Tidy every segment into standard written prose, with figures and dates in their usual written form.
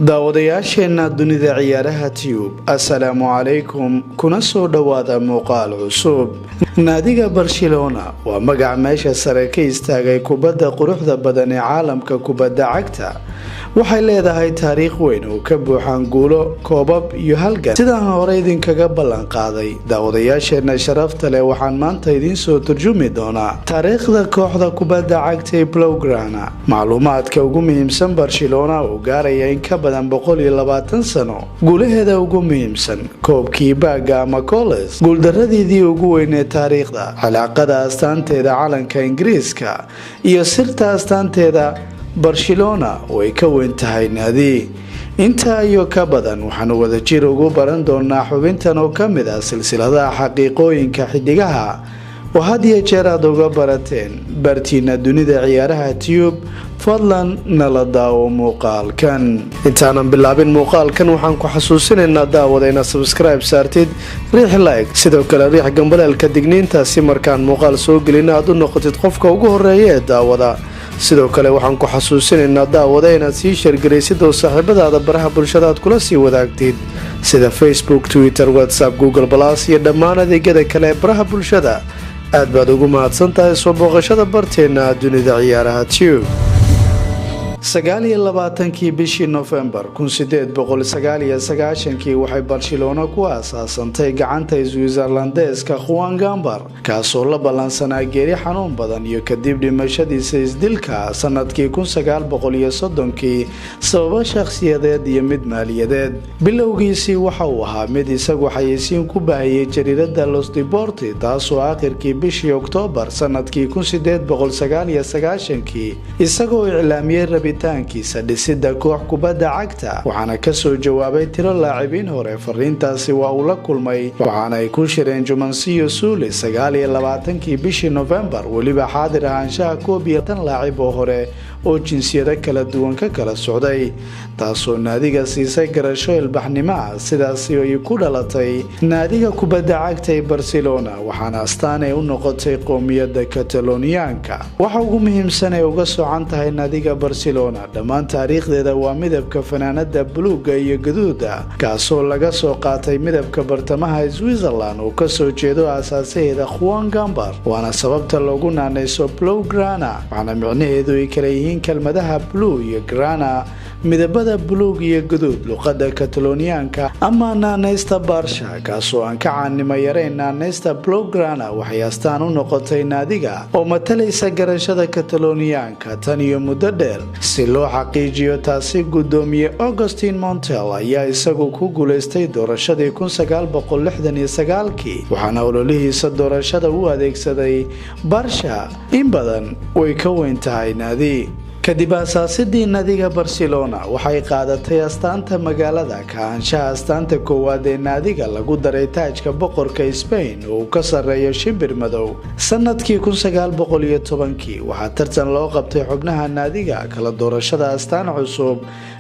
daawadayaasheena dunida ciyaaraha tube assalaamu calaykum kuna soo dhawaada muuqaal cusub. naadiga Barcelona waa magac meesha sare ka istaagay kubadda quruxda badan ee caalamka kubadda cagta. waxay leedahay taariikh weyn oo ka buuxan guulo, koobab iyo halgan. sidaan hore idinkaga ballan qaaday daawadayaasheena sharafta leh, waxaan maanta idiin soo turjumi doonaa taariikhda kooxda kubadda cagta ee Blaugrana, macluumaadka ugu muhiimsan Barcelona oo gaaraya in ka badan 120 sano, guulaheeda ugu muhiimsan, koobkii baaga ama Coles, guuldarradiidii ugu weyn ee taariikhda, calaaqada astaanteeda calanka Ingiriiska iyo sirta astaanteeda Barcelona way ka weyn tahay naadi. inta iyo ka badan waxaanu wada jir ugu baran doonaa xubintan oo ka mid ah silsiladaha xaqiiqooyinka xidigaha oo had iyo jeer aad uga barateen bartiina dunida ciyaaraha tube. fadlan nala daawo muuqaalkan. intaanan bilaabin muuqaalkan waxaan ku xasuusinaynaa daawada inaad subscribe saartid, riix like, sidoo kale riix gambaleelka digniinta si markaan muuqaal soo gelin aad u noqotid qofka ugu horeeya ee daawada. sidoo kale waxaan ku xasuusinaynaa daawada inaad sii sheergaraysid oo saaxiibadaada baraha bulshada aad kula sii wadaagtid sida Facebook, Twitter, WhatsApp, Google+ iyo dhammaan adeegyada kale ee baraha bulshada. aad baad ugu mahadsan tahay soo booqashada barteena dunida ciyaaraha tube. 29 bishii November 1899 waxay Barcelona ku aasaasantay gacanta Switzerlandeska Juan Gambar, kaasoo la ballansanaa geeri xanuun badan iyo kadib dhimashadiisa isdilka sanadkii 1930 sababo shakhsiyadeed iyo mid maaliyadeed. bilowgiisii waxa uu ahaa mid isagu xayeysiin ku baahiyay jariirada Los Deportes, taasoo aakhirkii bishii Oktoobar sanadkii 1899 isagoo iclaamiyay taankiisa dhisida koox kubadda cagta, waxaana ka soo jawaabay tiro laacibiin hore. fariintaasi waa uu la kulmay, waxaana ay ku shireen Jumancillo Sule 29 bishii November, weliba xaadir ahaanshaha 11 laacib oo hore oo jinsiyado kala duwan ka kala socday, taasoo naadiga siisay garasho ilbaxnimo ah. sidaasi ay ku dhalatay naadiga kubadda cagta ee Barcelona, waxaana astaan ay u noqotay qowmiyadda Kataloniyaanka. waxa ugu muhiimsan ee uga socan tahay naadiga Barcelona dhammaan taariikhdeeda waa midabka fanaanada buluuga iyo gaduuda, kaasoo laga soo qaatay midabka bartamaha Switzerland oo ka soo jeedo aasaasaheeda Juan Gambar, waana sababta loogu naanayso Blaugrana. waxaana micnaheedu ay kala yihiin kelmadaha blue iyo grana, midabada buluug iyo gaduud luqadda Kataloniyaanka, ama naanaysta Barsha, kaasoo aan ka caanimo yarayn naanaysta Blaugrana waxay astaan u noqotay naadiga oo matalaysa garashada Kataloniyaanka tan iyo muddo dheer. si loo xaqiijiyo taasi, gudoomiye Augustin Montiel ayaa isagu ku guuleystay doorashadii 1969, waxaana ololihiisa doorashada u adeegsaday Barsha in badan way ka weyn tahay naadi. kadib aasaasidii naadiga Barcelona waxay qaadatay astaanta magaalada, ka anshaha astaanta koowaad ee naadiga lagu daray taajka boqorka Spain oo uu ka sareeyo shimbir madow. sanadkii 1910 waxaa tartan loo qabtay xubnaha naadiga kala doorashada astaan cusub,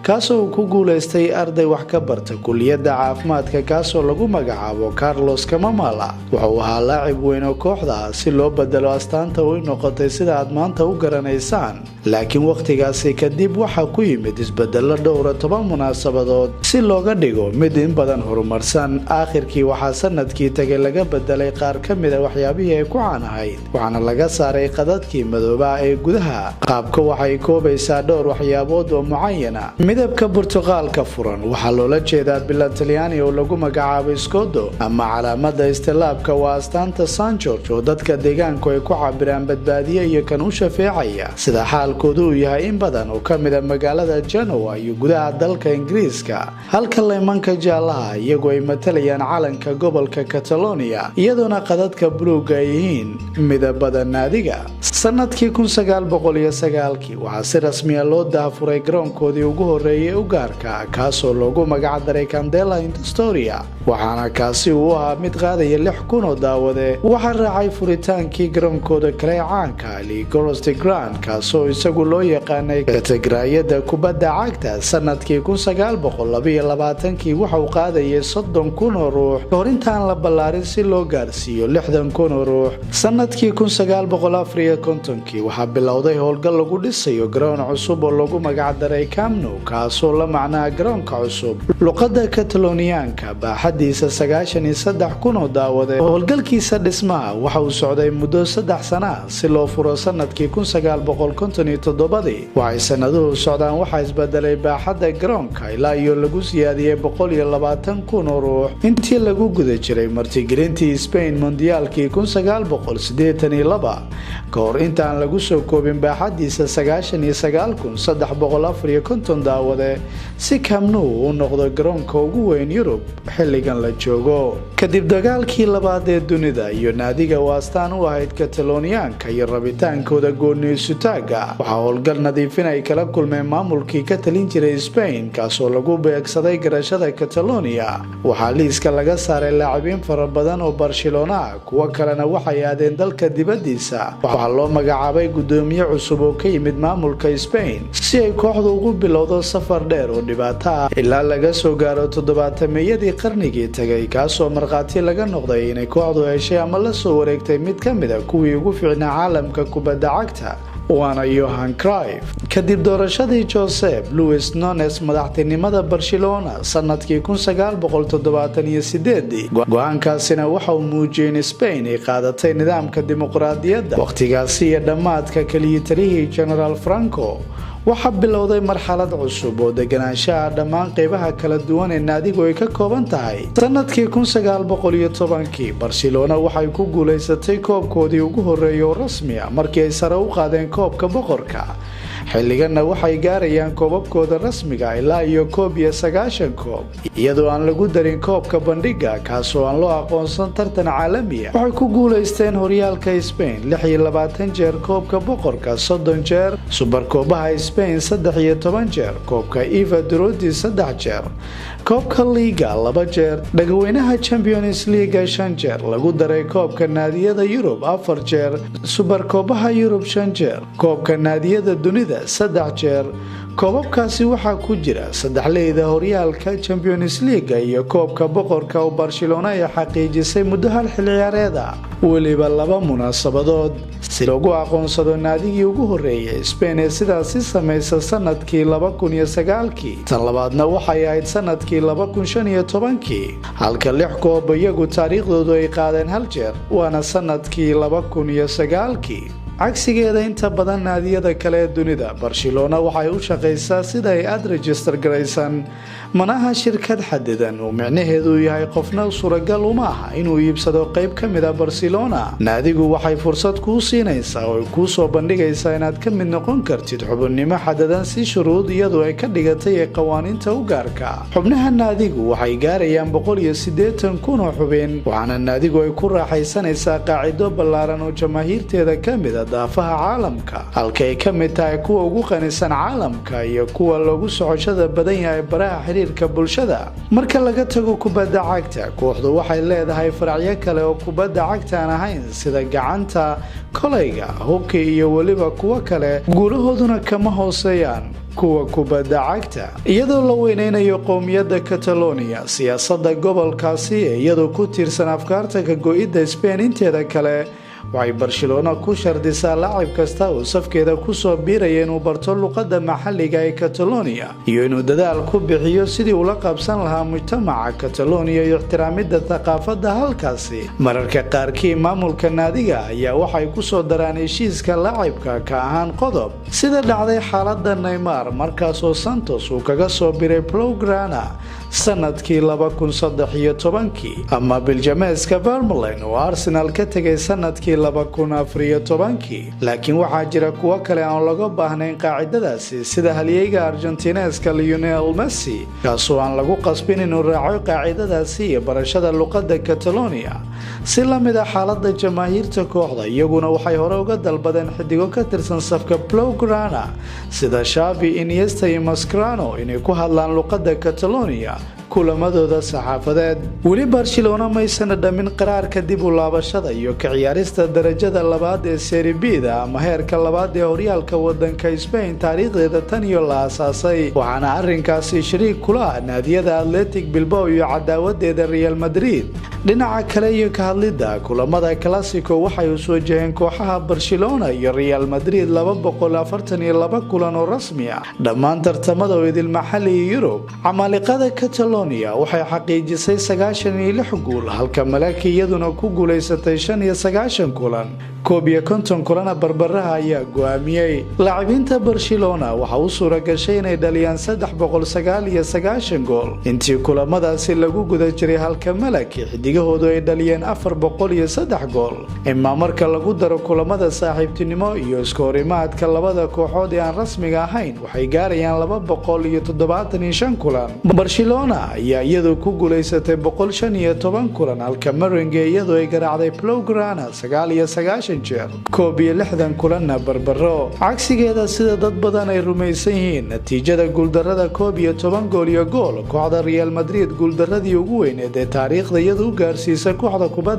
kaasoo ku guuleystay arday wax ka barta kulliyadda caafimaadka kaasoo lagu magacaabo Carlos Camamala. wuxuu ahaa laacib weyn oo kooxda si loo bedelo astaanta u noqotay sida aad maanta u garanaysaan, laakiin waqtigaasi kadib waxaa ku yimid isbedelo dhowr 10 munaasabadood si looga dhigo mid in badan horumarsan. aakhirkii waxaa sanadkii tagay laga bedelay qaar ka mid ah waxyaabihii ay ku caanahayd, waxaana laga saaray qadadkii madooba ee gudaha. qaabka waxay koobaysaa dhowr waxyaabood oo mucayana. midabka Burtuqaalka furan waxaa loola jeedaa bilan Talyaani oo lagu magacaabo Scudo ama calaamada istilaabka, waa astaanta San Jorge oo dadka deegaanku ay ku cabiraan badbaadiye iyo kan u shafeecaya, sida xaalkoodu uu yahay in badan oo ka mid ah magaalada Genoa iyo gudaha dalka Ingiriiska. halka laymanka jaalaha iyagu ay matalayaan calanka gobolka Catalonia, iyadoona qadadka buluuga ay yihiin midabada naadiga. sanadkii 1909 waxaa si rasmi ah loo daafuray garoonkoodii ugu horeeyay u gaarka, kaasoo loogu magac daray Candela Indostoria, waxaana kaasi uu ahaa mid qaadaya 6,000 oo daawade. waxaa raacay furitaankii garoonkooda kale caanka Ligoros de Gran, kaasoo isagu loo yaqaanay kategoraayada kubadda cagta sanadkii 1922 waxa uu qaadayay 30,000 oo ruux kahor intaan la ballaarin si loo gaarsiiyo 60,000 oo ruux. sanadkii 1954 waxaa bilowday howlgal lagu dhisayo garoon cusub oo lagu magacdaray Camp Nou, kaasoo la macnaa garoonka cusub luqadda Kataloniyaanka, baaxadiisa 93,000 oo daawade. howlgalkiisa dhismaha waxa uu socday muddo 3 sano si loo furo sanadkii 1957. waxay sanaduhu socdaan waxaa isbedelay baaxadda garoonka ilaa iyo lagu siyaadiyey 120,000 oo ruux intii lagu guda jiray martigelintii Spain Mondiyaalkii 1982 kahor intaan lagu soo koobin baaxadiisa 99,354 daawade si Camp Nou uu noqdo garoonka ugu weyn Yurub xilligan la joogo. kadib dagaalkii labaad ee dunida iyo naadiga waastaan u ahayd Kataloniyaanka iyo rabitaankooda gooniisutaaga, waxaa howlgal nadiifin ay kala kulmeen maamulkii ka talin jiray Spain kaasoo lagu beegsaday garashada Catalonia. waxaa liiska laga saaray laacibiin fara badan oo Barcelona, kuwa kalena waxay aadeen dalka dibadiisa. waxaa loo magacaabay gudoomiye cusub oo ka yimid maamulka Spain si ay kooxdu ugu bilowdo safar dheer oo dhibaato ah ilaa laga soo gaaro 70-meeyadii qarnigii tagay, kaasoo markhaati laga noqday inay kooxdu heshay ama la soo wareegtay mid ka mid a kuwii ugu fiicnaa caalamka kubadda cagta, waana Johan Cruyff. kadib doorashadii Josep Luis Nunes madaxtinimada Barcelona sanadkii 1978, go-aankaasina waxa uu muujiyay in Spain ay qaadatay nidaamka dimuqraadiyadda. waqtigaasi iyo dhammaadka kaliyatarihii General Franco waxaa bilowday marxalad cusub oo deganaanshaha dhammaan qaybaha kala duwan ee naadigu ay ka kooban tahay. sanadkii 1910 Barcelona waxay ku guulaysatay koobkoodii ugu horeeyay oo rasmi ah markii ay sare u qaadeen koobka boqorka. xilliganna waxay gaarayaan koobabkooda rasmiga ilaa iyo 91 koob, iyadoo aan lagu darin koobka bandhiga kaasoo aan loo aqoonsan tartan caalami ah. waxay ku guulaysteen horyaalka Spain 26 jeer, koobka boqorka 30 jeer, subarkoobaha Spain 13 jeer, koobka Iberdrola 3 jeer, koobka Liga 2 jeer, dhagweynaha Champions League 5 jeer, lagu daray koobka naadiyada Yurub 4 jeer, subarkoobaha Yurub 5 jeer, koobka naadiyada dunida 3 jeer. koobabkaasi waxaa ku jira 3 leyda horyaalka Champions League iyo koobka boqorka oo Barcelona ay xaqiijisay muddo hal xilli ciyaareed ah, weliba 2 munaasabadood si loogu aqoonsado naadigii ugu horeeyay Spain ee sidaasi sameysay sanadkii 2009. tan labaadna waxay ahayd sanadkii 2015, halka 6 koob iyagu taariikhdoodu ay qaadeen hal jeer, waana sanadkii 2009. cagsigeeda inta badan naadiyada kale ee dunida, Barcelona waxay u shaqeysaa sida ay ad register garaysan, manaha shirkad xadidan oo micnaheedu yahay qofna suuragal uma aha inuu iibsado qayb ka mid ah Barcelona. naadigu waxay fursad kuu siinaysaa oo kuu soo bandhigaysaa inaad ka mid noqon kartid xubinnimo xadidan si shuruud iyadoo ay ka dhigatay ee qawaaniinta u gaarka. xubnaha naadigu waxay gaarayaan 180,000 oo xubin, waxaana naadigu ay ku raaxaysanaysaa qaacido ballaaran oo jamaahiirteeda ka mid ah daafaha caalamka, halka ay ka mid tahay kuwa ugu qanisan caalamka iyo kuwa loogu socoshada badan yahay baraha xiriirka bulshada. marka laga tago kubadda cagta, kooxdu waxay leedahay faracyo kale oo kubadda cagta aan ahayn sida gacanta, kolayga, hockey iyo weliba kuwa kale, guulahooduna kama hooseeyaan kuwa kubadda cagta. iyadoo la weyneynayo qowmiyadda Catalonia, siyaasadda gobolkaasi iyadoo ku tiirsan afkaarta ka go'idda Spain inteeda kale, waxay Barcelona ku shardisaa laacib kasta oo safkeeda ku soo biiraya inuu barto luqadda maxalliga ee Catalonia iyo inuu dadaal ku bixiyo sidii uu la qabsan lahaa mujtamaca Catalonia iyo ixtiraamidda thaqaafadda halkaasi. mararka qaarkii maamulka naadiga ayaa waxay ku soo daraan heshiiska laacibka ka ahaan qodob, sida dhacday xaaladda Neymar markaasoo Santos uu kaga soo biray Blaugrana sanadkii 2013, ama Biljameeska Vermaelen oo Arsenal ka tegay sanadkii 2014. laakiin waxaa jira kuwo kale aan laga baahnayn qaacidadaasi, sida halyeyga Argentineska Lionel Messi, kaasoo aan lagu qasbin inuu raaco qaacidadaasi iyo barashada luqadda Catalonia. si la mid ah xaaladda jamaahiirta kooxda, iyaguna waxay hore uga dalbadeen xidigo ka tirsan safka Blaugrana sida Xavi, Iniesta iyo Mascherano inay ku hadlaan luqadda Catalonia kulamadooda saxaafadeed. weli Barcelona maysan dhamin qaraarka dib u laabashada iyo ka ciyaarista darajada labaad ee Serie B-da ama heerka labaad ee horyaalka wadanka Spain taariikhdeeda tan iyo la aasaasay, waxaana arrinkaasi shariik kula ah naadiyada Athletic Bilbao iyo cadaawadeeda Real Madrid. dhinaca kale iyo ka hadlidda kulamada Clasico waxay u soo jeheen kooxaha Barcelona iyo Real Madrid 242 kulan oo rasmi ah dhammaan tartamada idil maxalli Yurub. Camaaliqada Catalonia waxay xaqiijisay 96 gool halka Malaga iyaduna ku guuleysatay 95 kulan. 51 kulan barbaraha ayaa go'aamiyay. Laacibiinta Barcelona waxa uu suura gashay inay dhaliyaan 399 gool intii kulamadaasi lagu guda jiray, halka Malaga xidigahoodu ay dhaliyeen 403 gool. Ima marka lagu daro kulamada saaxiibtinimo iyo iskoorimaadka labada kooxood ee aan rasmiga ahayn waxay gaarayaan 275 kulan. Barcelona ayaa iyadu ku guuleysatay 115 kulan halka Merengue iyadu ay garaacday Blaugrana 99 jeer, 61 kulanna barbaro. cagsigeeda sida dad badan ay rumaysan yihiin, natiijada guuldarada 11 gool iyo gool kooxda Real Madrid guuldaradii ugu weyneed ee taariikhda iyadu u gaarsiisay kooxda kubadda